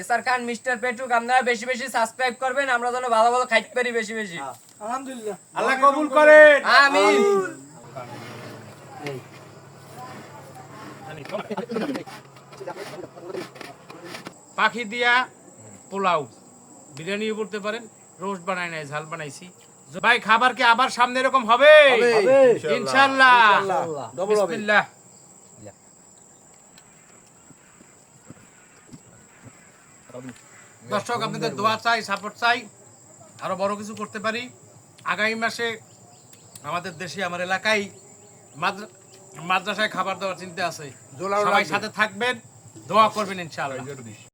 SR খান mister পেটুক আপনারা বেশি বেশি সাবস্ক্রাইব করবেন, আমরা যেন ভালো ভালো খাইতে পারি বেশি বেশি। আলহামদুলিল্লাহ, আল্লাহ কবুল করেন, আমিন। পাখি দিয়া পোলাও বিরিয়ানি বলতে পারেন, রোস্ট বানাই নাই, ঝাল বানাইছি ভাই। খাবার কি আবার সামনে এরকম হবে? ইনশাআল্লাহ। বিসমিল্লাহ। দর্শক আপনাদের দোয়া চাই, সাপোর্ট চাই, আরো বড় কিছু করতে পারি। আগামী মাসে আমাদের দেশে আমার এলাকায় মাদ্রাসায় খাবার দেওয়ার চিন্তা আছে। সবাই সাথে থাকবেন, দোয়া করবেন ইনশাআল্লাহ।